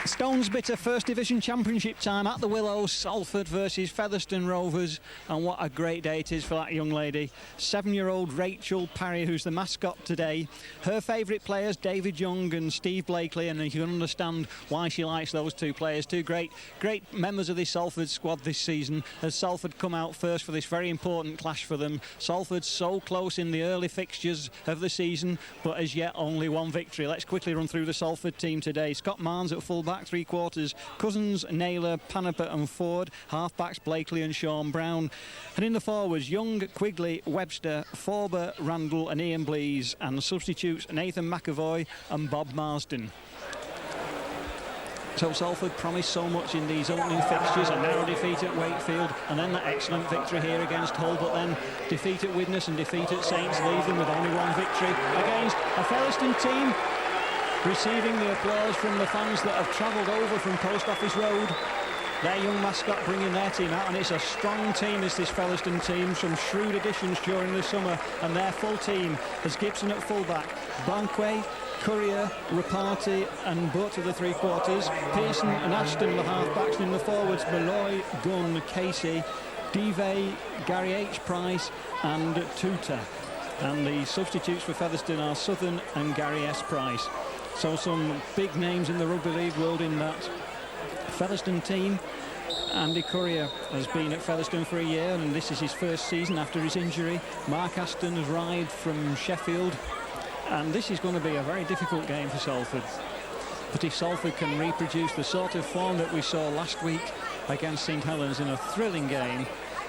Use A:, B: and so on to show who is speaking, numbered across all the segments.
A: Stones Bitter First Division Championship time at the Willows, Salford versus Featherstone Rovers, and what a great day it is for that young lady. 7-year-old Rachel Parry, who's the mascot today. Her favourite players, David Young and Steve Blakely, and you can understand why she likes those two players. Two great members of this Salford squad this season, as Salford come out first for this very important clash for them. Salford so close in the early fixtures of the season, but as yet only one victory. Let's quickly run through the Salford team today. Scott Marnes at full-back, 3/4, Cousins, Naylor, Panaper and Ford. Half-backs, Blakely and Sean Brown. And in the forwards, Young, Quigley, Webster, Forber, Randall and Ian Blease. And the substitutes, Nathan McAvoy and Bob Marsden. So Salford promised so much in these opening fixtures, a narrow defeat at Wakefield and then that excellent victory here against Hull, but then defeat at Widnes and defeat at Saints leave them with only one victory against a Featherstone team receiving the applause from the fans that have travelled over from Post Office Road. Their young mascot bringing their team out, and it's a strong team, is this Featherstone team. Some shrewd additions during the summer, and their full team has Gibson at full-back, Banquet, Courier, Rapati and Butt to the 3/4, Pearson and Ashton the half-backs, and in the forwards, Malloy, Gunn, Casey, Dive, Gary H. Price and Tuta. And the substitutes for Featherstone are Southern and Gary S. Price. So some big names in the rugby league world in that Featherstone team. Andy Courier has been at Featherstone for a year, and this is his first season after his injury. Mark Aston has arrived from Sheffield, and this is going to be a very difficult game for Salford. But if Salford can reproduce the sort of form that we saw last week against St Helens in a thrilling game,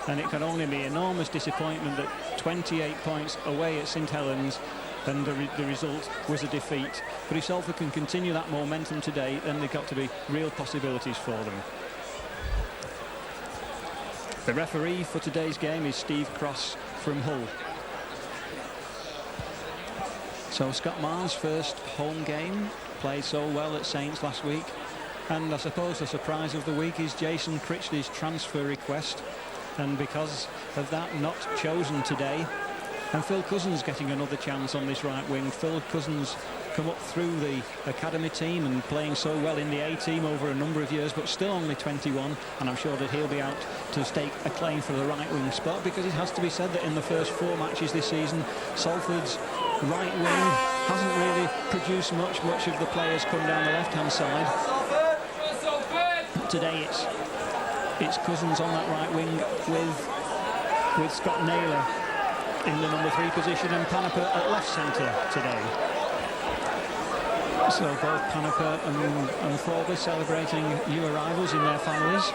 A: then it can only be enormous disappointment that 28 points away at St Helens, and the result was a defeat. But if Salford can continue that momentum today, then they've got to be real possibilities for them. The referee for today's game is Steve Cross from Hull. So Scott Marnes' first home game, played so well at Saints last week. And I suppose the surprise of the week is Jason Critchley's transfer request, and because of that, not chosen today. And Phil Cousins getting another chance on this right wing. Phil Cousins come up through the academy team and playing so well in the A team over a number of years, but still only 21, and I'm sure that he'll be out to stake a claim for the right wing spot, because it has to be said that in the first 4 matches this season, Salford's right wing hasn't really produced much. Much of the players come down the left-hand side. Today it's Cousins on that right wing with Scott Naylor in the number 3 position, and Panaper at left centre today. So both Panaper and Forber celebrating new arrivals in their families.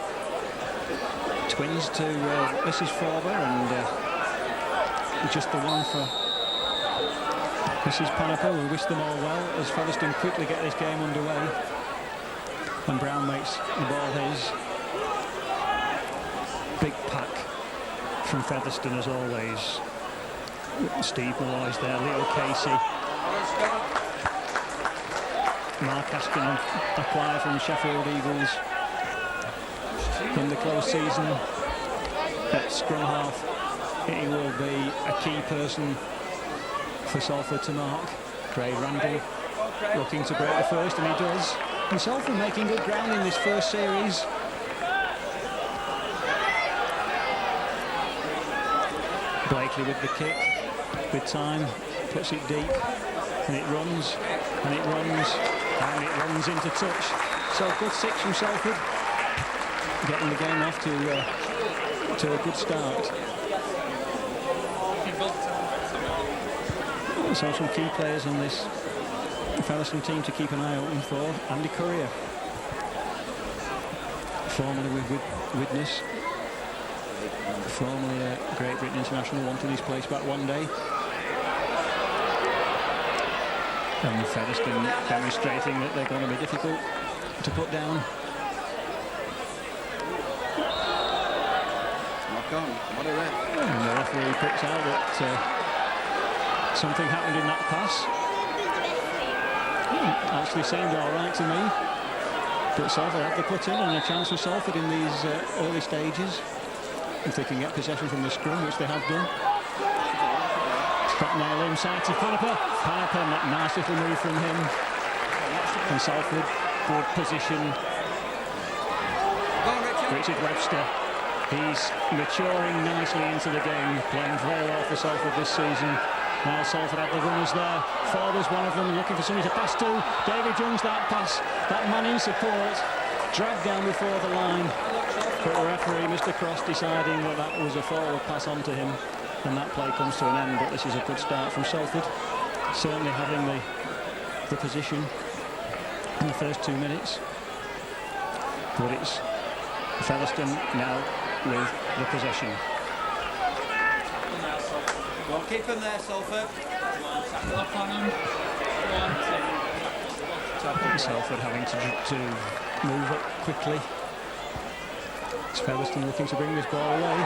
A: Twins to Mrs. Forber, and just the one for Mrs. Panaper. We wish them all well as Featherstone quickly get this game underway. And Brown makes the ball his. Big pack from Featherstone as always. Steve Malloy's there, Leo Casey. Mark Aston acquired from Sheffield Eagles in the close season. At scrum half, he will be a key person for Salford to mark. Craig Randall looking to break the first, and he does. And Salford making good ground in this first series. Blakely with the kick, with time, puts it deep, and it runs, and it runs, and it runs into touch. So good 6 from Salford, getting the game off to a good start. So some key players on this Featherstone team to keep an eye open for. Andy Courier, formerly with Widnes, formerly a Great Britain international, wanting his place back one day. And Featherstone demonstrating that they're going to be difficult to put down. And the referee picks out that something happened in that pass. Actually seemed all right to me. But Salford had the put in, and a chance for Salford in these early stages, if they can get possession from the scrum, which they have done. Scott Naylor inside to Panaper. Panaper, nice little move from him. And Salford good position. Richard Webster, he's maturing nicely into the game, playing very well for Salford this season. Now Salford have the runners there. Forwards, one of them looking for somebody to pass to. David Young's that pass, that man in support, dragged down before the line. But the referee, Mr. Cross, deciding that that was a forward pass on to him, and that play comes to an end. But this is a good start from Salford, certainly having the position in the first 2 minutes. But it's Featherstone now with the possession.
B: Go on, keep them there, Salford.
A: Salford having to move up quickly. It's Featherstone looking to bring this ball away.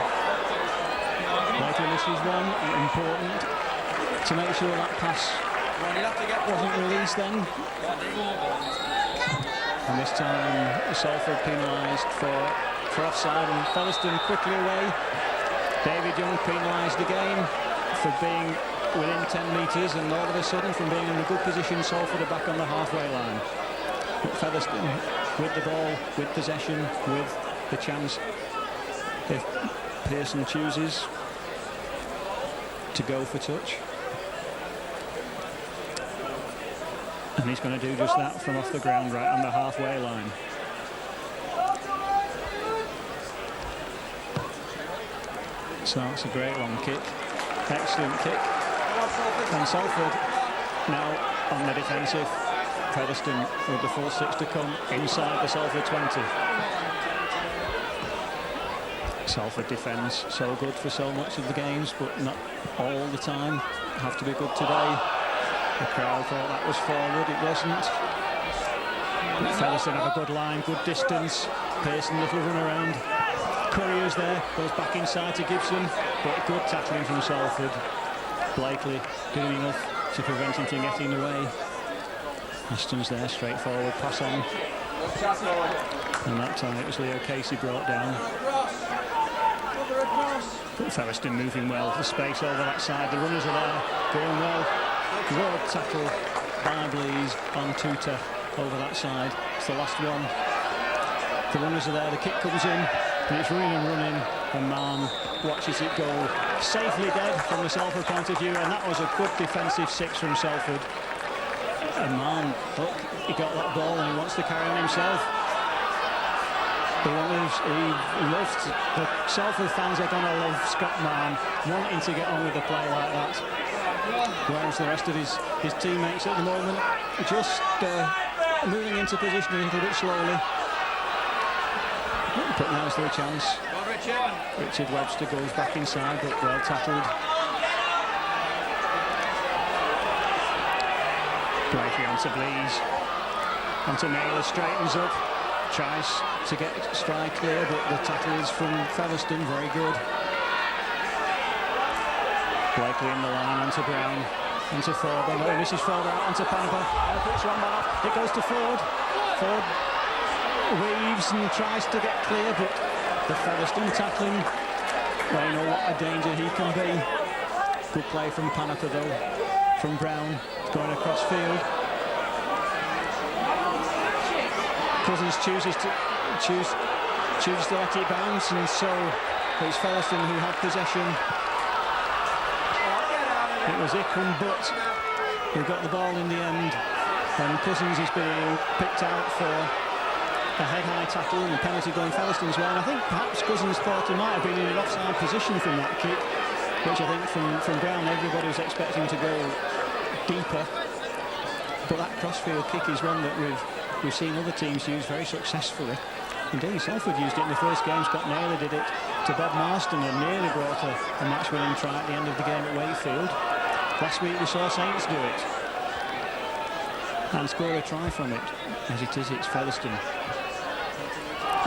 A: Later this is one, important to make sure that pass wasn't released then. And this time Salford penalised for offside, and Featherstone quickly away. David Young penalised again for being within 10 metres, and all of a sudden, from being in a good position, Salford are back on the halfway line. But Featherstone with the ball, with possession, with the chance, if Pearson chooses to go for touch. And he's going to do just that from off the ground, right on the halfway line. So it's a great long kick. Excellent kick. And Salford now on the defensive. Featherstone with the full 6 to come inside the Salford 20. Salford defence so good for so much of the games, but not all the time. Have to be good today. The crowd thought that was forward, it wasn't. Featherstone have a good line, good distance. Pearson, little run around. Courier's there, goes back inside to Gibson, but good tackling from Salford. Blakely doing enough to prevent him from getting away. Aston's there, straightforward pass on. And that time it was Leo Casey brought down. But Featherstone moving well, the space over that side, the runners are there, going well. Good tackle by Blees on Tuta over that side. It's the last one. The runners are there, the kick comes in, and it's running and running, and Man watches it go safely dead from the Salford point of view, and that was a good defensive 6 from Salford. And Man, look, he got that ball and he wants to carry on himself. He loves the Salford fans are going to love Scott Mann wanting to get on with the play like that. Whereas the rest of his teammates at the moment just moving into position a little bit slowly. But now's their chance. Richard Webster goes back inside, but well tackled. Blakely onto Blees. Onto Naylor, straightens up. Tries to get stride clear, but the tackle is from Featherstone, very good. Blakely in the line, onto Brown, onto Ford, no, misses Ford out, onto Panaper, and puts one man off, it goes to Ford. Ford weaves and tries to get clear, but the Featherstone tackling, well, you know what a danger he can be. Good play from Panaper though, from Brown, going across field. Cousins chooses to let it bounce, and so it's Featherstone who had possession. It was Ickham, but who got the ball in the end, and Cousins is being picked out for a head-high tackle and a penalty going Featherstone's way. And I think perhaps Cousins thought he might have been in an offside position from that kick, which I think from Brown everybody was expecting to go deeper. But that crossfield kick is one that we've seen other teams use very successfully. Indeed, Salford used it in the first game. Scott Naylor did it to Bob Marston and nearly brought a match-winning try at the end of the game at Wakefield. Last week we saw Saints do it and score a try from it. As it is, it's Featherstone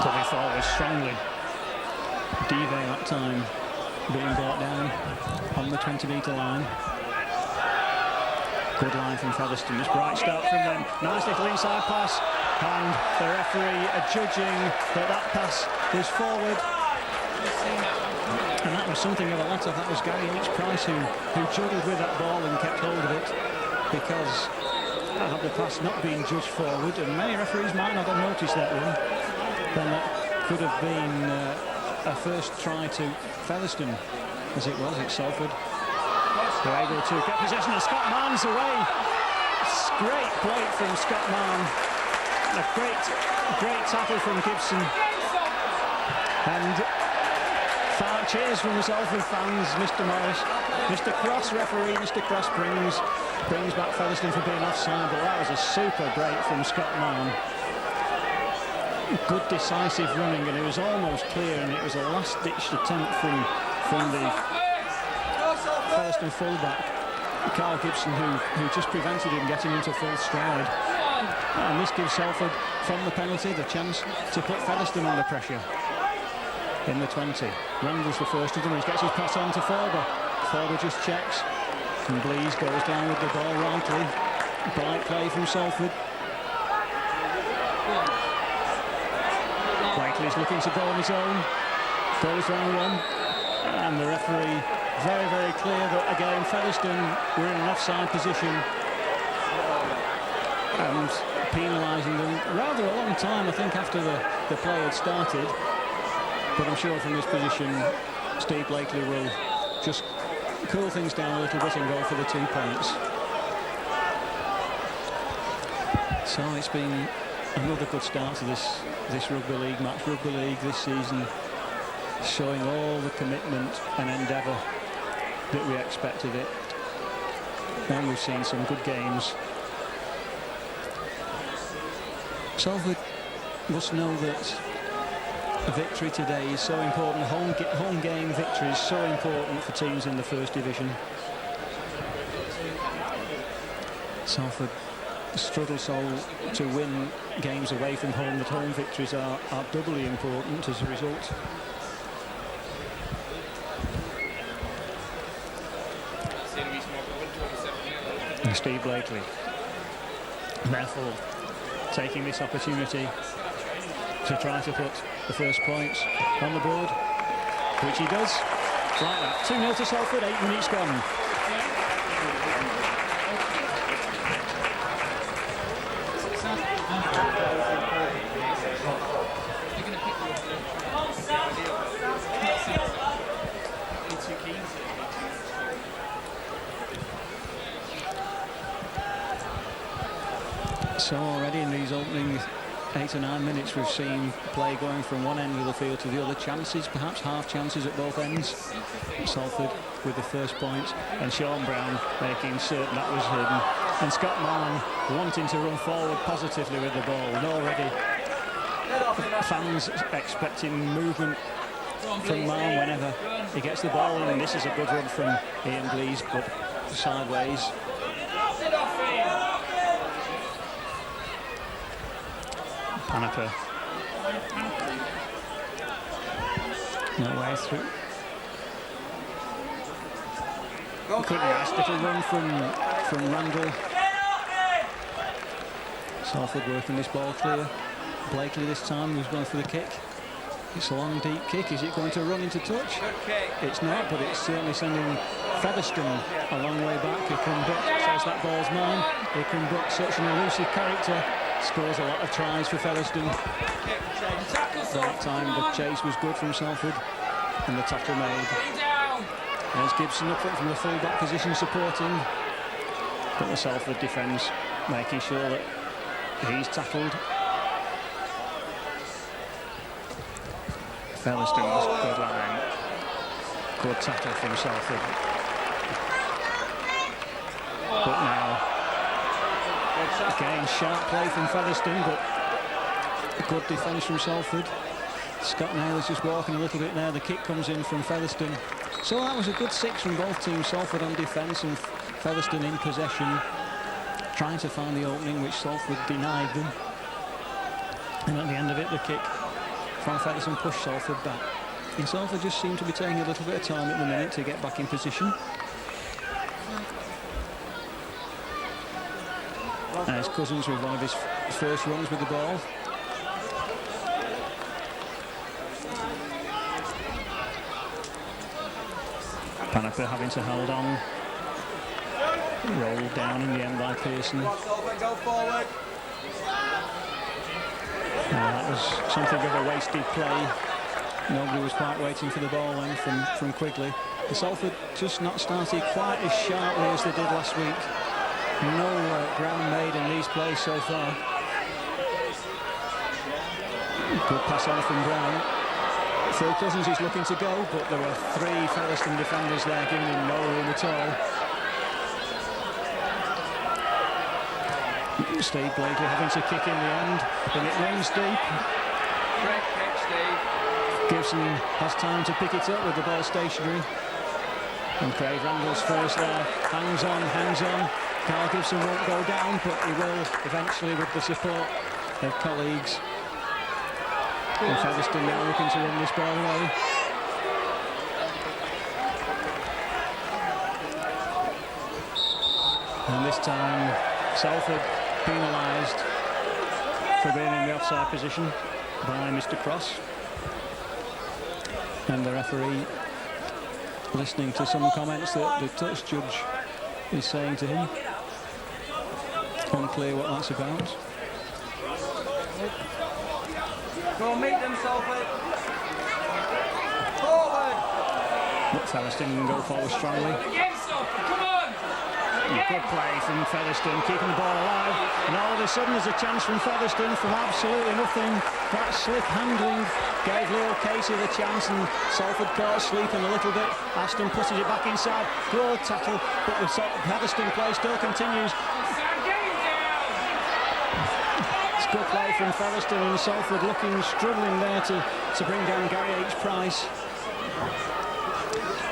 A: coming forward strongly. Dive that time being brought down on the 20-metre line. Good line from Featherstone. It's bright start from them. Nice little inside pass, and the referee judging that pass was forward. And that was something of a let off. That was Gary H. Price who juggled with that ball and kept hold of it, because had the pass not been judged forward, and many referees might not have noticed that one, then that could have been a first try to Featherstone, as it was at Salford. They're able to get possession, and Scott Mann's away. Great break from Scott Mann. A great tackle from Gibson. And cheers from the Salford fans, Mr. Morris. Mr. Cross, referee, Mr. Cross brings back Featherstone for being offside, but that was a super break from Scott Mann. Good decisive running, and it was almost clear, and it was a last-ditch attempt from the Featherstone fullback, Carl Gibson, who just prevented him getting into full stride. And this gives Salford, from the penalty, the chance to put Featherstone under pressure. In the 20. Randall's the first of them, he gets his pass on to Forber. Forber just checks, and Blease goes down with the ball rightly. Bright play from Salford. Blakely's looking to go on his own. Goes round one, and the referee very, very clear that again Featherstone were in an offside position and penalising them rather a long time, I think, after the play had started. But I'm sure from this position, Steve Blakely will just cool things down a little bit and go for the 2 points. So it's been another good start to this rugby league match. Rugby league this season showing all the commitment and endeavour that we expected it. And we've seen some good games. Salford must know that a victory today is so important. Home game victory is so important for teams in the First Division. Salford struggle so to win games away from home that home victories are doubly important as a result. And Steve Blakely, therefore, taking this opportunity to try to put the first points on the board, which he does. Like that. 2-0 to Salford, 8 minutes gone. So already in these opening 8 or 9 minutes we've seen play going from one end of the field to the other. Chances, perhaps half chances at both ends. Salford with the first point, and Sean Brown making certain that was hidden. And Scott Mann wanting to run forward positively with the ball. And already fans expecting movement from Mann whenever he gets the ball. And this is a good run from Ian Blease, but sideways. Panaper. No way through. Couldn't nice little run from Randall. Salford working this ball clear. Blakely this time was going for the kick. It's a long deep kick. Is it going to run into touch? It's not, but it's certainly sending Featherstone a long way back. Says that ball's mine. Buck, such an elusive character, scores a lot of tries for Featherstone. That time the chase was good from Salford, and the tackle made. There's Gibson up front from the full-back position supporting, but the Salford defence making sure that he's tackled. Featherstone's good line. Good tackle from Salford. But now, again, sharp play from Featherstone, but a good defence from Salford. Scott Naylor's just walking a little bit there. The kick comes in from Featherstone. So that was a good 6 from both teams. Salford on defence and Featherstone in possession, trying to find the opening, which Salford denied them. And at the end of it, the kick from Featherstone pushed Salford back. And Salford just seemed to be taking a little bit of time at the minute to get back in position. As Cousins with one of his first runs with the ball. Panaper having to hold on. Rolled down in the end by Pearson.
B: Go forward.
A: That was something of a wasted play. Nobody was quite waiting for the ball then from Quigley. The Salford just not started quite as sharply as they did last week. No ground made in these plays so far. Good pass on from Brown. Phil Cousins is looking to go, but there were 3 Featherstone defenders there giving him no room at all. Steve Blakely having to kick in the end, and it runs deep.
B: Great kick, Steve.
A: Gibson has time to pick it up with the ball stationary. And Craig Randall's first there. Hangs on. Carl Gibson won't go down, but he will eventually with the support of colleagues. And Featherstone now looking to run this ball away. And this time, Salford penalised for being in the offside position by Mr. Cross. And the referee listening to some comments that the touch judge is saying to him. Unclear what that's about.
B: Go meet them, Salford. Forward.
A: But Featherstone can go forward strongly.
C: Again, Salford, come on!
A: Good play from Featherstone, keeping the ball alive. And all of a sudden there's a chance from Featherstone from absolutely nothing. That slip handling gave Leo Casey the chance, and Salford caught sleeping a little bit. Aston pushes it back inside. Good tackle, but the Featherstone play still continues. It's good play from Featherstone, and Salford looking struggling there to bring down Gary H. Price.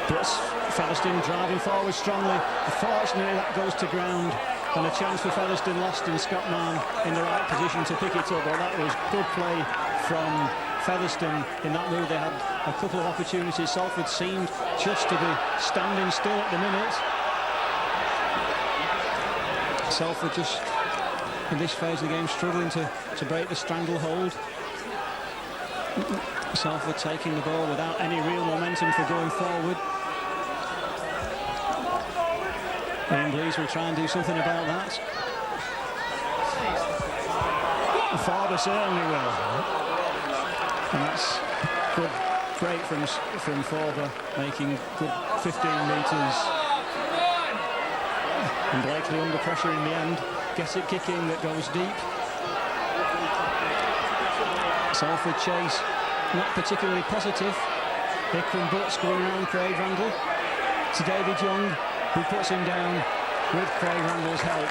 A: But Featherstone driving forward strongly. Unfortunately, that goes to ground, and a chance for Featherstone lost, and Scott Mann in the right position to pick it up. Well, that was good play from Featherstone in that move. They had a couple of opportunities. Salford seemed just to be standing still at the minute. Salford just, in this phase of the game, struggling to break the stranglehold. Salford taking the ball without any real momentum for going forward. Ian Blease will try and do something about that. Forder certainly will. And that's good break from Forder, making good 15 metres. And Blakely under pressure in the end, gets it kicking that goes deep. Salford chase, not particularly positive. Hickram Butts going around Craig Randall to David Young, who puts him down with Craig Randall's help.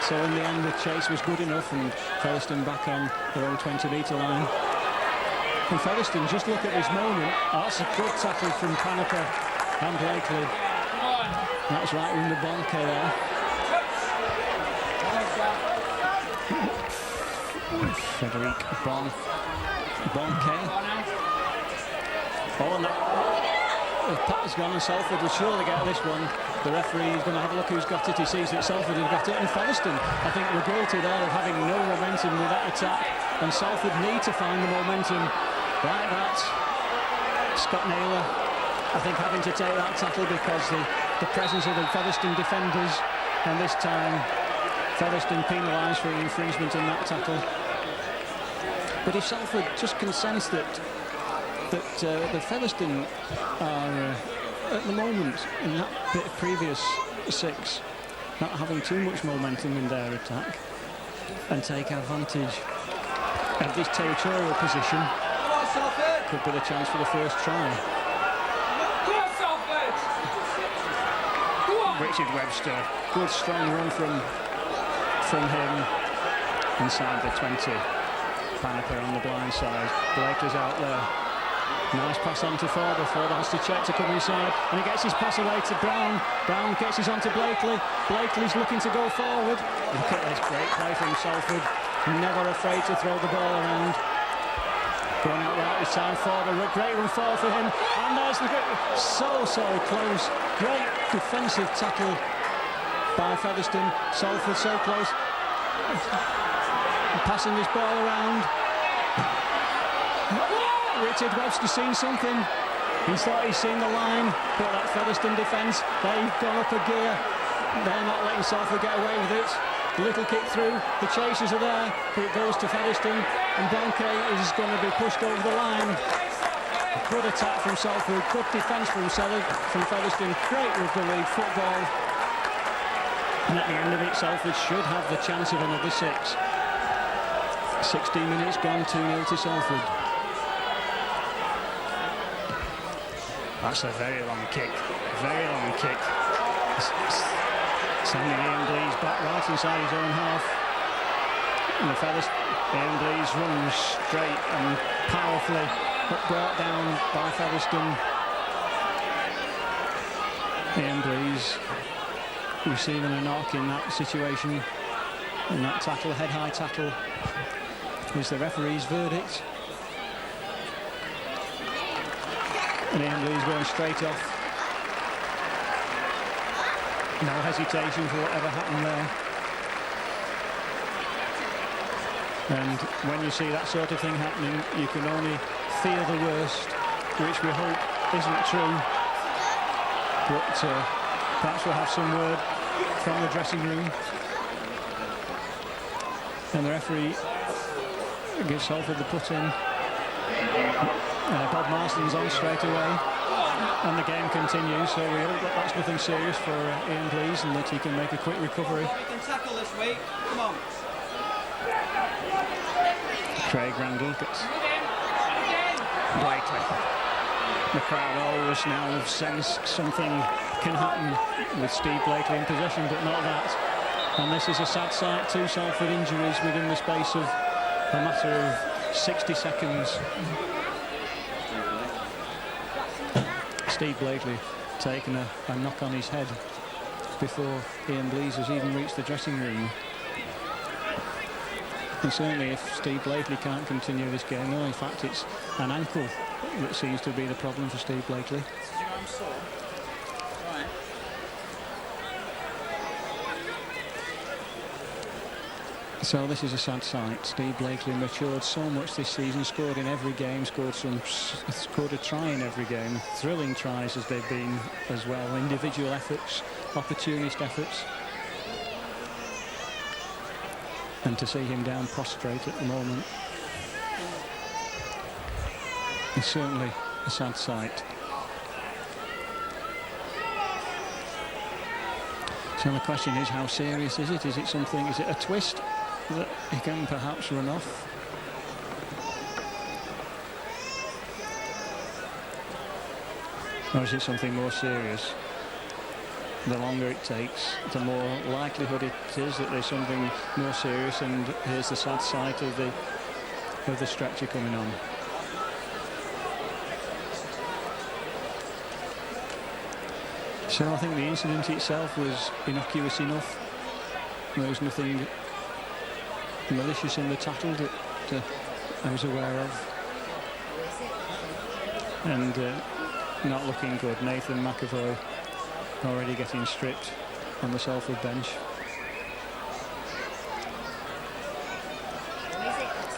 A: So in the end the chase was good enough, and Featherstone back on their own 20-metre line. And Featherstone, just look at this moment. Oh, that's a good tackle from Panepa and Blakely. That's right in the Bonke there. Frederic Bonke. Oh, and that Pat has gone, and Salford will surely get this one. The referee is going to have a look who's got it. He sees that Salford have got it, and Featherstone, I think, were guilty there of having no momentum with that attack, and Salford need to find the momentum like that. Scott Naylor, I think, having to take that tackle because the presence of the Featherstone defenders, and this time Featherstone penalised for an infringement in that tackle. But if Salford just can sense that the Featherstone are at the moment in that bit of previous 6 not having too much momentum in their attack, and take advantage of this territorial position, could be the chance for the first try. Richard Webster, good strong run from him inside the 20. Panepa on the blind side. Blakely's out there. Nice pass on to Forder. Forder has to check to come inside, and he gets his pass away to Brown. Brown gets his on to Blakely. Blakely's looking to go forward. Look at this great play from Salford. Never afraid to throw the ball around. Going out right this time. Forder, great run forward for him. And there's the so close. Great defensive tackle by Featherstone. Salford so close. Passing this ball around. Richard Webster seen something. He thought he'd seen the line, but that Featherstone defence, they've gone up a gear. They're not letting Salford get away with it. Little kick through, the chasers are there, but it goes to Featherstone, and Blanquet is going to be pushed over the line. Good attack from Salford, good defence from Featherstone, great rugby league football. And at the end of it, Salford should have the chance of another 6. 16 minutes gone, 2-0 to Salford. That's a very long kick, very long kick. Sending Ian Blease back right inside his own half. And Ian Blease runs straight and powerfully, but brought down by Featherstone. Ian Blease receiving a knock in that situation. And that tackle, head-high tackle, is the referee's verdict. And Ian Blease going straight off. No hesitation for whatever happened there. And when you see that sort of thing happening, you can only fear the worst, which we hope isn't true. But perhaps we'll have some word from the dressing room. And the referee gives Salford the put in. Bob Marston's on straight away. And the game continues, so we hope that that's nothing serious for Ian Blease and that he can make a quick recovery.
B: We can tackle this week. Come on.
A: Craig Randall gets Blakely. The crowd always now sense something can happen with Steve Blakely in possession, but not that. And this is a sad sight, 2 Salford injuries within the space of a matter of 60 seconds. Steve Blakely taking a knock on his head before Ian Blease has even reached the dressing room. And certainly if Steve Blakely can't continue this game, no, in fact it's an ankle that seems to be the problem for Steve Blakely. So this is a sad sight. Steve Blakely matured so much this season, scored in every game, scored a try in every game. Thrilling tries as they've been as well. Individual efforts, opportunist efforts. And to see him down prostrate at the moment is certainly a sad sight. So the question is, how serious is it? Is it something, is it a twist that he can perhaps run off? Or is it something more serious? The longer it takes, the more likelihood it is that there's something more serious, and here's the sad sight of the stretcher coming on. So I think the incident itself was innocuous enough. There was nothing malicious in the tackle that I was aware of. And not looking good. Nathan McAvoy already getting stripped on the Salford bench.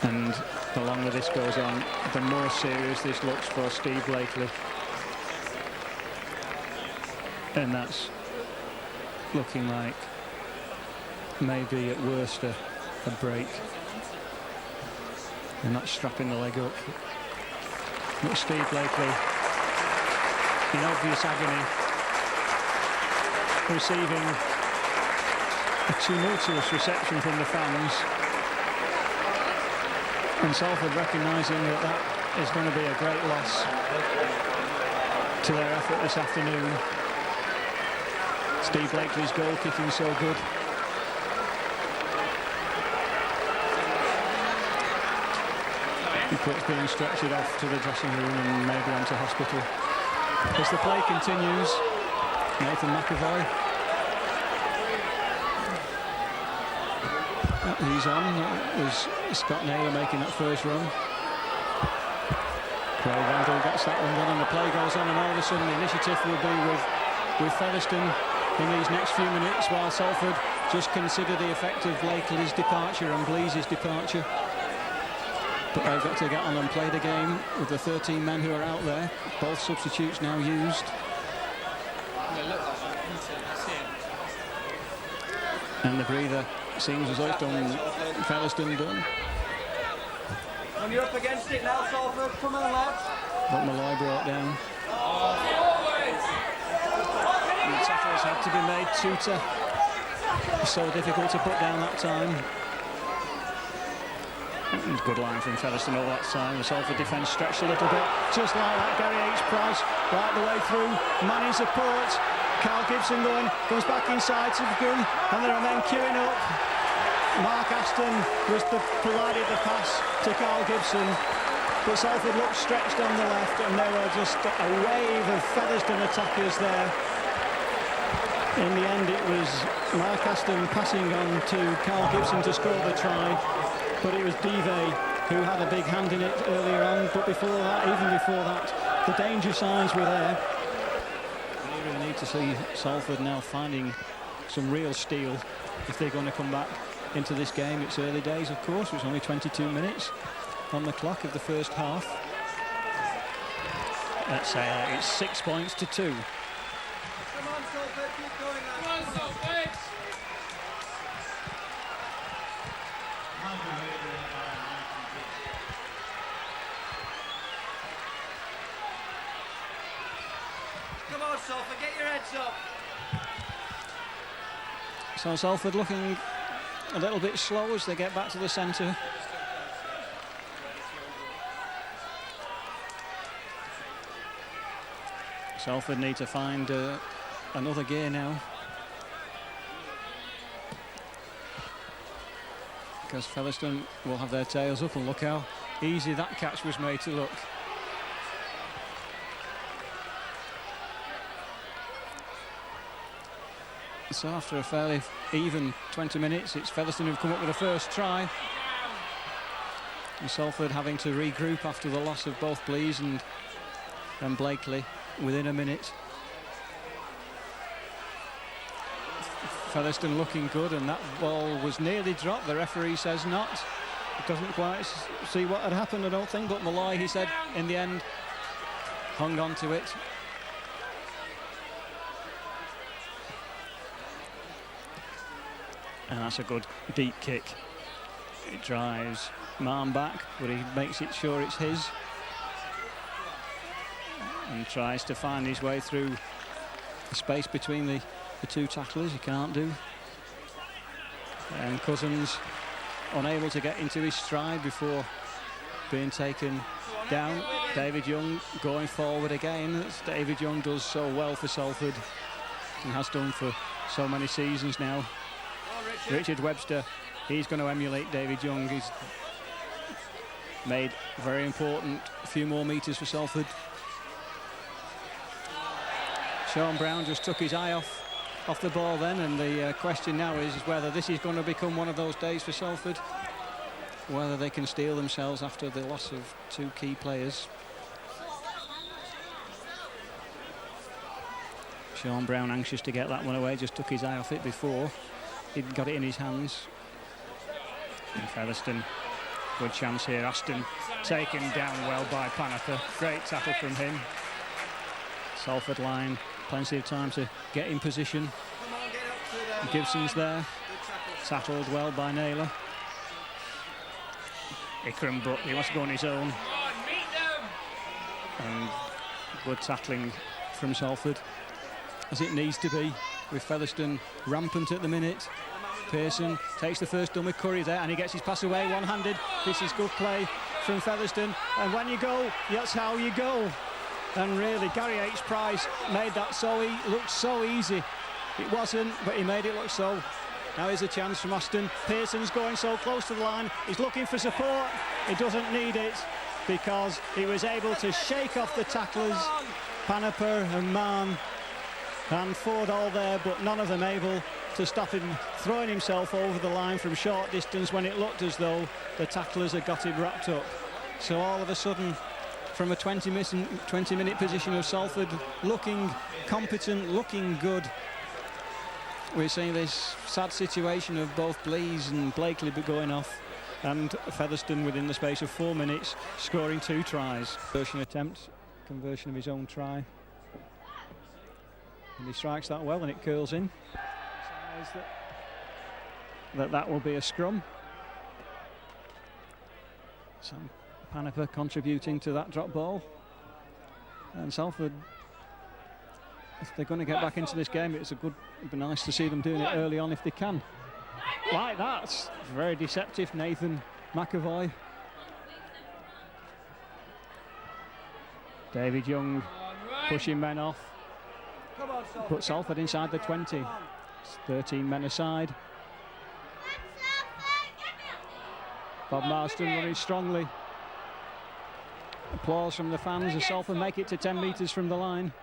A: And the longer this goes on, the more serious this looks for Steve Blakely. And that's looking like maybe at worst a break. And that's strapping the leg up. But Steve Blakely, in obvious agony, receiving a tumultuous reception from the fans. And Salford recognising that that is going to be a great loss to their effort this afternoon. Steve Blakely's goal kicking so good. He's being stretchered off to the dressing room and maybe onto hospital. As the play continues, Nathan McAvoy. He's on. It was Scott Naylor making that first run. Craig Randall gets that one done, and the play goes on, and all of a sudden the initiative will be with Featherstone in these next few minutes, while Salford just consider the effect of Blakely's departure and Blease's departure. But they've got to get on and play the game with the 13 men who are out there. Both substitutes now used. And the breather seems as though it's done. Featherstone done.
B: When you're up against it now, Salford, come on, lads.
A: But Malloy brought down. And the tackles had to be made. Tutor. So difficult to put down that time. Good line from Featherstone all that time. The Salford defence stretched a little bit. Just like that, Gary H. Price right the way through. Manning support. Carl Gibson goes back inside to Gunn, and there are men queuing up. Mark Aston provided the pass to Carl Gibson, but Salford looked stretched on the left, and there were just a wave of Featherstone attackers there. In the end, it was Mark Aston passing on to Carl Gibson to score the try, but it was Dive who had a big hand in it earlier on. But before that, even before that, the danger signs were there. We really need to see Salford now finding some real steel if they're going to come back into this game. It's early days, of course. It's only 22 minutes on the clock of the first half. Let's say it's 6 points to 2.
B: Come on, Salford, keep going, lads. Come on, Salford. Come on, Salford, get your heads up.
A: So Salford looking a little bit slow as they get back to the centre. Salford need to find another gear now, because Featherstone will have their tails up, and look how easy that catch was made to look. So after a fairly even 20 minutes, it's Featherstone who've come up with the first try. And Salford having to regroup after the loss of both Blees and Blakely within a minute. Featherstone looking good, and that ball was nearly dropped. The referee says not. It doesn't quite see what had happened, I don't think, but Malloy, he said, in the end, hung on to it. And that's a good deep kick. It drives Marn back, but he makes it sure it's his. And tries to find his way through the space between the two tacklers. He can't do. And Cousins unable to get into his stride before being taken down. David Young going forward again, as David Young does so well for Salford and has done for so many seasons now. Richard Webster, he's going to emulate David Young. He's made a very important few more metres for Salford. Sean Brown just took his eye off the ball then, and the question now is whether this is going to become one of those days for Salford, whether they can steel themselves after the loss of two key players. Sean Brown anxious to get that one away, just took his eye off it before he'd got it in his hands. And Featherstone, good chance here. Aston taken down well by Panaper. Great tackle from him. Salford line, plenty of time to get in position. Gibson's there, tackled well by Naylor. Ikram, but he wants to go on his own. And good tackling from Salford, as it needs to be, with Featherstone rampant at the minute. Pearson takes the first dummy, Curry there, and he gets his pass away one-handed. This is good play from Featherstone, and when you go, that's how you go. And really, Gary H. Price made that looked so easy. It wasn't, but he made it look so. Now here's a chance from Aston. Pearson's going so close to the line. He's looking for support. He doesn't need it, because he was able to shake off the tacklers, Panaper and Mann and Ford all there, but none of them able to stop him throwing himself over the line from short distance when it looked as though the tacklers had got him wrapped up. So all of a sudden, from a 20-minute position of Salford, looking competent, looking good, we're seeing this sad situation of both Blees and Blakely going off. and Featherstone within the space of 4 minutes scoring 2 tries. Conversion attempt, conversion of his own try, and he strikes that well and it curls in. That will be a scrum. Sam Paniper contributing to that drop ball, and Salford, if they're going to get back into this game, it'd be nice to see them doing it early on if they can. Like that, it's very deceptive, Nathan McAvoy. David Young pushing men off, put Salford inside the 20. It's 13 men aside. Bob Marston running strongly. Applause from the fans as Salford make it to 10 metres from the line.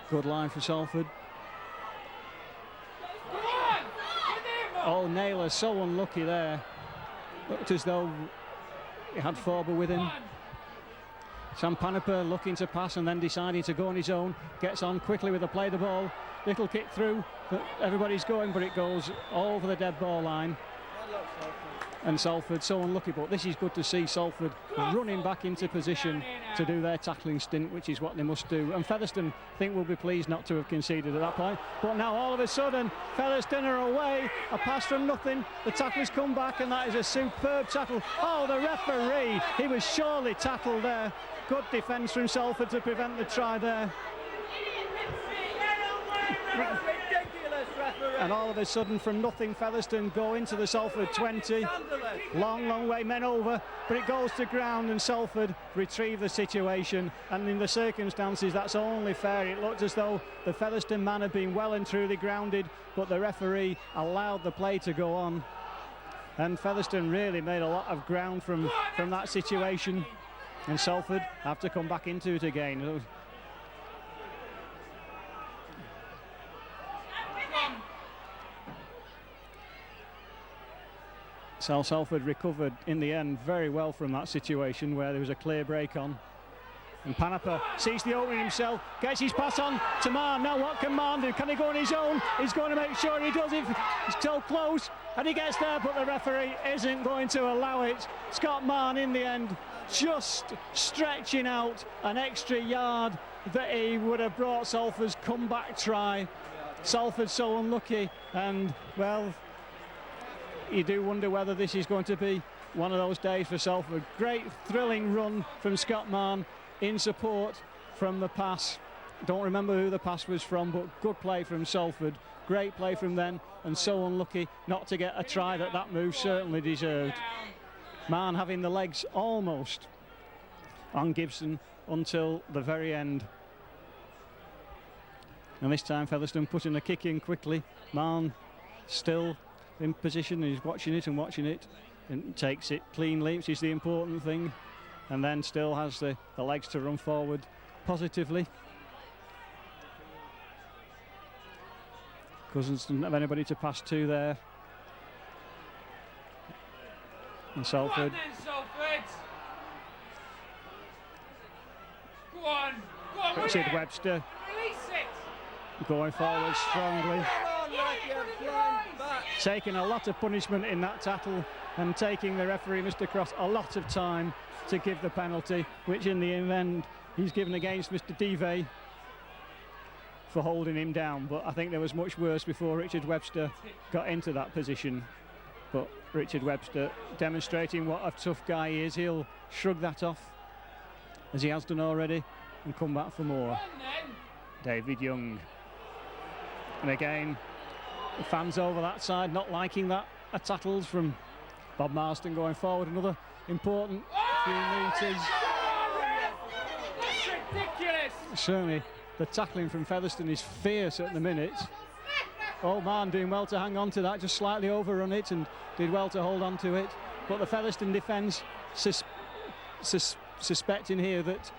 A: Good line for Salford. Oh, Naylor, so unlucky there. Looked as though he had Forber with him. Sam Paniper looking to pass and then deciding to go on his own. Gets on quickly with the play the ball. Little kick through, but everybody's going, but it goes over the dead ball line. And Salford so unlucky, but this is good to see Salford running back into position to do their tackling stint, which is what they must do. And Featherstone, I think, will be pleased not to have conceded at that point. But now all of a sudden, Featherstone are away. A pass from nothing. The tacklers come back, and that is a superb tackle. Oh, the referee! He was surely tackled there. Good defence from Salford to prevent the try there. And all of a sudden, from nothing, Featherstone go into the Salford 20. Long way, men over, but it goes to ground and Salford retrieve the situation. And in the circumstances, that's only fair. It looked as though the Featherstone man had been well and truly grounded, but the referee allowed the play to go on. And Featherstone really made a lot of ground from that situation. And Salford have to come back into it again. Salford recovered in the end very well from that situation where there was a clear break on. And Paniper sees the opening himself, gets his pass on to Mann. Now what can Mann do? Can he go on his own? He's going to make sure he does it. He's so close and he gets there, but the referee isn't going to allow it. Scott Mann in the end just stretching out an extra yard that he would have brought Salford's comeback try. Salford so unlucky, and well, you do wonder whether this is going to be one of those days for Salford. Great thrilling run from Scott Mann in support from the pass. Don't remember who the pass was from, but good play from Salford. Great play from them, and so unlucky not to get a try that move certainly deserved. Mann having the legs almost on Gibson until the very end. And this time Featherstone putting the kick in quickly. Mann still in position, he's watching it and takes it cleanly, which is the important thing, and then still has the legs to run forward positively. Cousins didn't have anybody to pass to there. And Salford.
C: Go on,
A: Richard Webster going forward strongly. Taking a lot of punishment in that tackle and taking the referee, Mr. Cross, a lot of time to give the penalty, which in the end he's given against Mr. Devey for holding him down. But I think there was much worse before Richard Webster got into that position. But Richard Webster demonstrating what a tough guy he is. He'll shrug that off, as he has done already, and come back for more. David Young. And again, the fans over that side not liking that. Tackles from Bob Marston going forward. Another important few metres.
C: That's ridiculous.
A: Certainly the tackling from Featherstone is fierce at the minute. Oh, Mann doing well to hang on to that, just slightly overrun it and did well to hold on to it. But the Featherstone defence suspecting here that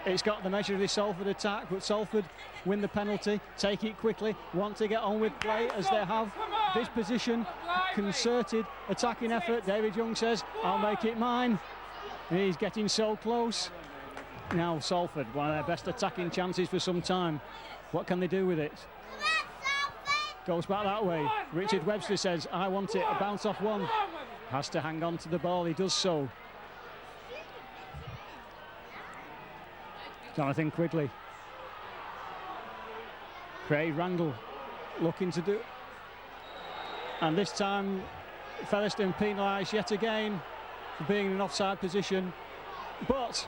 A: it's got the measure of this Salford attack, but Salford win the penalty, take it quickly, want to get on with play as they have this position, concerted attacking effort. David Young says, I'll make it mine. And he's getting so close. Now Salford, one of their best attacking chances for some time. What can they do with it? goes back that way. Richard Webster says, I want it, a bounce off one. Has to hang on to the ball, he does so. Jonathan Quigley. Craig Randall looking to do. And this time, Featherstone penalised yet again for being in an offside position. But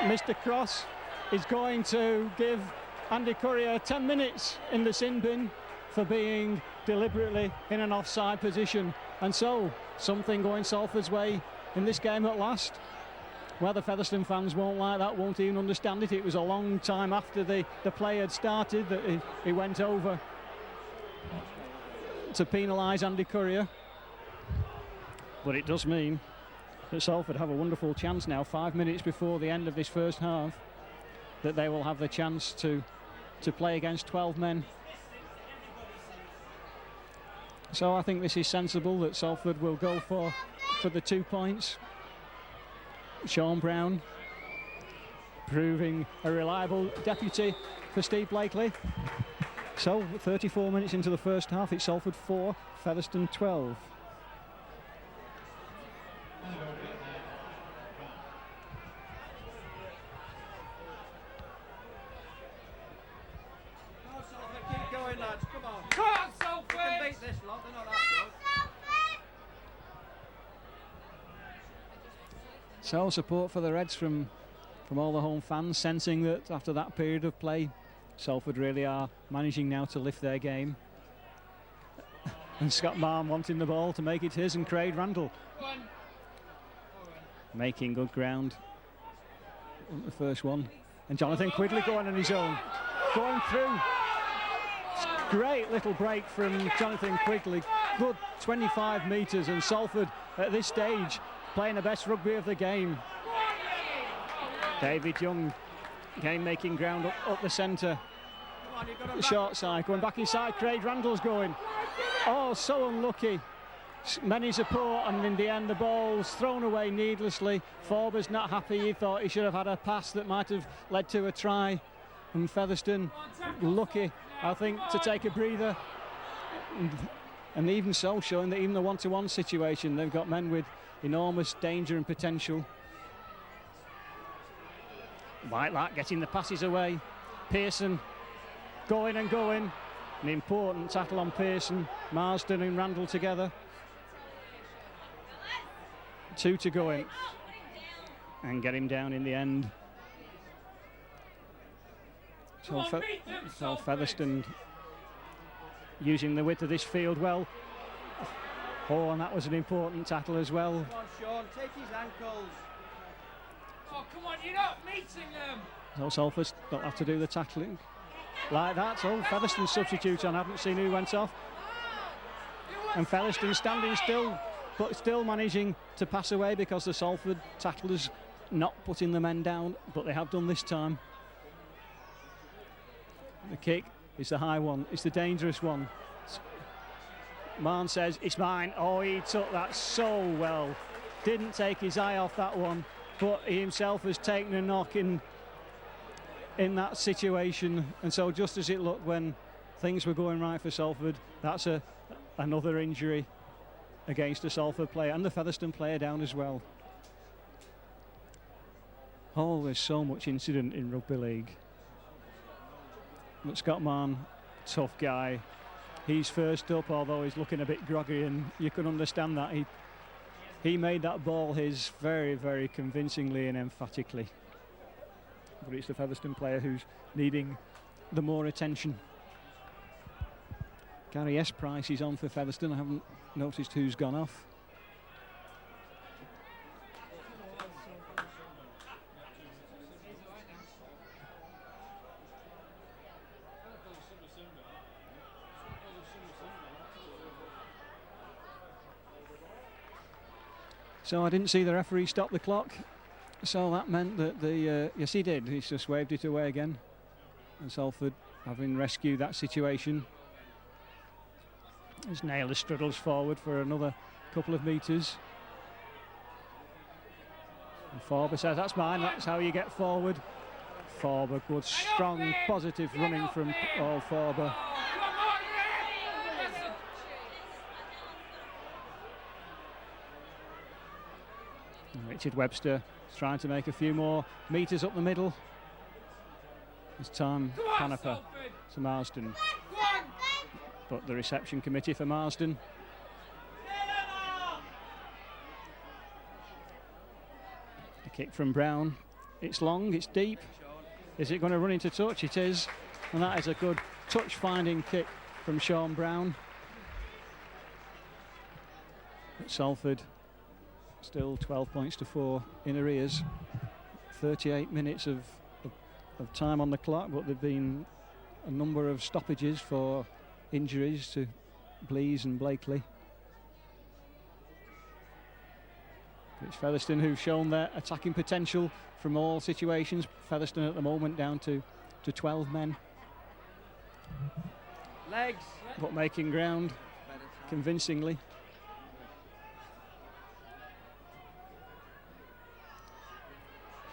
A: Mr. Cross is going to give Andy Courier 10 minutes in the sin bin for being deliberately in an offside position. And so, something going Salford's way in this game at last. Well, the Featherstone fans won't like that, won't even understand it. It was a long time after the play had started that he went over to penalise Andy Courier. But it does mean that Salford have a wonderful chance now, 5 minutes before the end of this first half, that they will have the chance to play against 12 men. So I think this is sensible that Salford will go for the 2 points. Sean Brown proving a reliable deputy for Steve Blakely. So 34 minutes into the first half, it's Salford 4, Featherstone 12.
B: Keep going, lads, come on. Come on, Salford! We can beat this lot, they're not that good.
A: So support for the Reds from all the home fans, sensing that after that period of play, Salford really are managing now to lift their game. And Scott Marm wanting the ball to make it his, and Craig Randall making good ground on the first one. And Jonathan Quigley going on his own, going through. Great little break from Jonathan Quigley, good 25 metres, and Salford at this stage playing the best rugby of the game. David Young, game making ground up the centre. The short side, going back inside, Craig Randall's going. Oh, so unlucky. Many support, and in the end the ball's thrown away needlessly. Forber's not happy, he thought he should have had a pass that might have led to a try. And Featherstone lucky, I think, to take a breather. And even so, showing that even the one-to-one situation, they've got men with enormous danger and potential. Whitelack getting the passes away. Pearson going and going. An important tackle on Pearson. Marsden and Randall together. 2 to go in. And get him down in the end. So Featherstone using the width of this field well. Oh, and that was an important tackle as well.
B: Come on, Sean, take his ankles.
C: Oh, come on, you're not meeting them.
A: So Salford don't have to do the tackling like that. So Featherstone substitute on, I haven't seen who went off. And Featherstone standing still, but still managing to pass away because the Salford tacklers not putting the men down, but they have done this time. The kick is the high one, it's the dangerous one. Marn says, it's mine. Oh, he took that so well. Didn't take his eye off that one, but he himself has taken a knock in that situation. And so just as it looked when things were going right for Salford, that's another injury against a Salford player, and the Featherstone player down as well. Oh, there's so much incident in rugby league. But Scott Marn, tough guy. He's first up, although he's looking a bit groggy, and you can understand that. He made that ball his very, very convincingly and emphatically. But it's the Featherstone player who's needing the more attention. Gary S. Price is on for Featherstone. I haven't noticed who's gone off. So I didn't see the referee stop the clock. So that meant that yes, he did. He's just waved it away again. And Salford, having rescued that situation, as Naylor struggles forward for another couple of metres. And Forber says, that's mine, that's how you get forward. Forber, good, strong, positive running from Paul Forber. And Richard Webster is trying to make a few more metres up the middle. This time Panepa to Marsden. But the reception committee for Marsden. The kick from Brown. It's long, it's deep. Is it going to run into touch? It is. And that is a good touch-finding kick from Sean Brown. But Salford still 12 points to 4 in arrears. 38 minutes of time on the clock, but there've been a number of stoppages for injuries to Blease and Blakely. It's Featherstone who've shown their attacking potential from all situations. Featherstone at the moment down to 12 men.
B: Legs.
A: But making ground convincingly.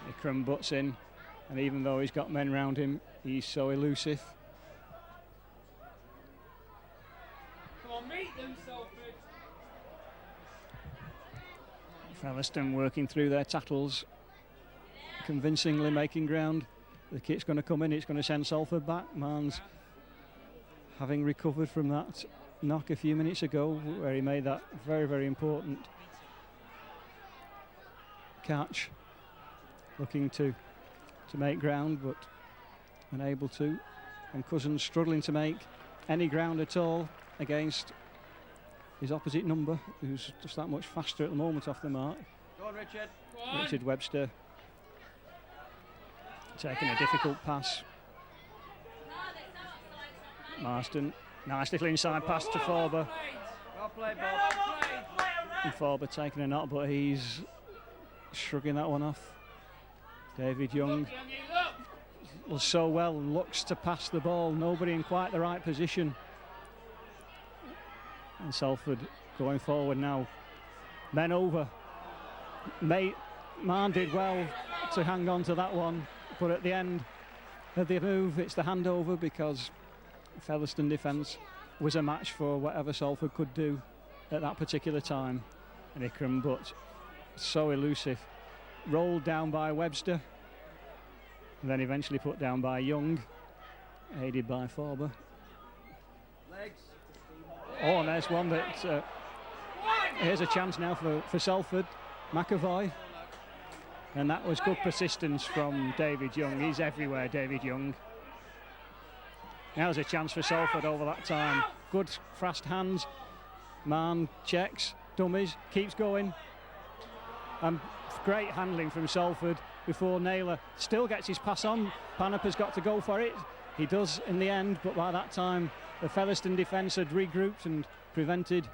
A: Ikram butts in, and even though he's got men round him, he's so elusive.
C: Come on, meet them, Salford.
A: Featherstone working through their tackles, convincingly making ground. The kick's going to come in, it's going to send Salford back. Marnes, having recovered from that knock a few minutes ago, where he made that very, very important catch, looking to make ground, but unable to. And Cousins struggling to make any ground at all against his opposite number, who's just that much faster at the moment off the mark.
B: Go on, Richard.
A: Richard Webster taking a difficult pass. Marsden, nice little inside pass to Forber.
B: Well played, Bob.
A: And Forber taking a knock, but he's shrugging that one off. David Young was so well and looks to pass the ball, nobody in quite the right position. And Salford going forward now. Men over. Marn did well to hang on to that one, but at the end of the move, it's the handover, because Featherstone defence was a match for whatever Salford could do at that particular time. And Ikram, but so elusive. Rolled down by Webster, and then eventually put down by Young, aided by Forber.
B: Legs.
A: Oh, and there's one that here's a chance now for Salford. McAvoy, and that was good persistence from David Young. He's everywhere, David Young. Now's a chance for Salford over that time. Good fast hands. Marn checks, dummies, keeps going. And great handling from Salford before Naylor still gets his pass on. Panepa's got to go for it. He does in the end, but by that time the Featherstone defence had regrouped and prevented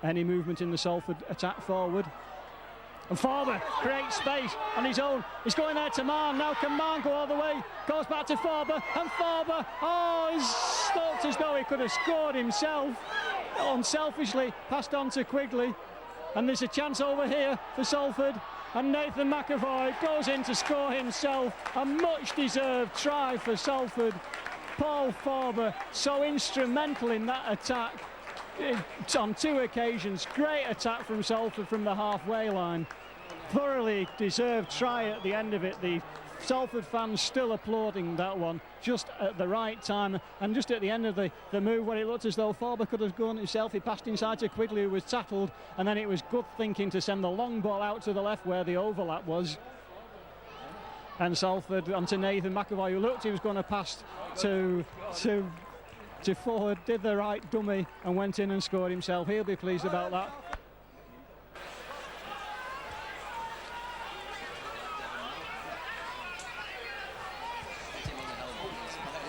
A: any movement in the Salford attack forward. And Forber creates space on his own. He's going there to Marn. Now can Marn go all the way? Goes back to Forber, and Forber, he's looked as though he could have scored himself. Unselfishly passed on to Quigley. And there's a chance over here for Salford, and Nathan McAvoy goes in to score himself. A much deserved try for Salford. Paul Forber so instrumental in that attack. It's on 2 occasions. Great attack from Salford from the halfway line. Thoroughly deserved try at the end of it. The Salford fans still applauding that one just at the right time, and just at the end of the move where it looked as though Forber could have gone himself. He passed inside to Quigley, who was tackled, and then it was good thinking to send the long ball out to the left where the overlap was. And Salford onto Nathan McAvoy, who looked he was going to pass to forward, did the right dummy and went in and scored himself. He'll be pleased about that.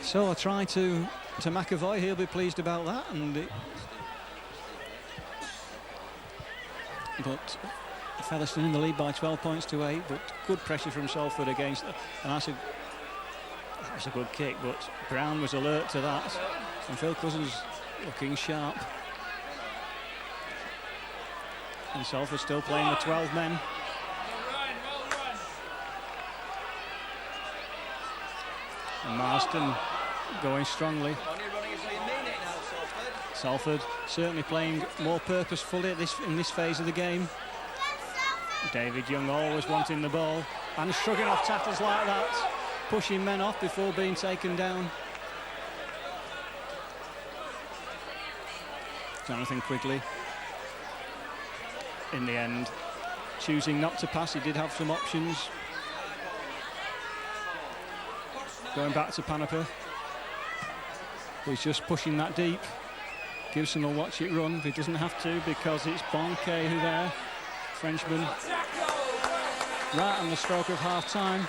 A: So I try to McAvoy, he'll be pleased about that. But Featherstone in the lead by 12 points to 8, but good pressure from Salford against, and that's a good kick, but Brown was alert to that, and Phil Cousins looking sharp. And Salford still playing the 12 men. And Marsden going strongly. Salford certainly playing more purposefully in this phase of the game. David Young always wanting the ball and shrugging off tackles like that, pushing men off before being taken down. Jonathan Quigley, in the end, choosing not to pass. He did have some options. Going back to Panaper, who's just pushing that deep. Gibson will watch it run, but he doesn't have to because it's Bonquet who there, Frenchman, right on the stroke of half-time.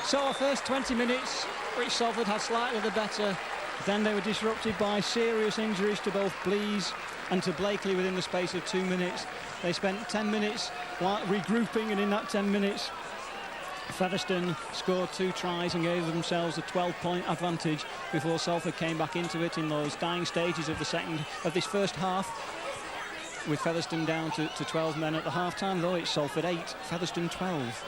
A: So our first 20 minutes, which Salford had slightly the better, then they were disrupted by serious injuries to both Blease and to Blakely within the space of 2 minutes. They spent 10 minutes regrouping, and in that 10 minutes, Featherstone scored 2 tries and gave themselves a 12-point advantage before Salford came back into it in those dying stages of this first half, with Featherstone down to 12 men at the half-time, though it's Salford 8, Featherstone 12.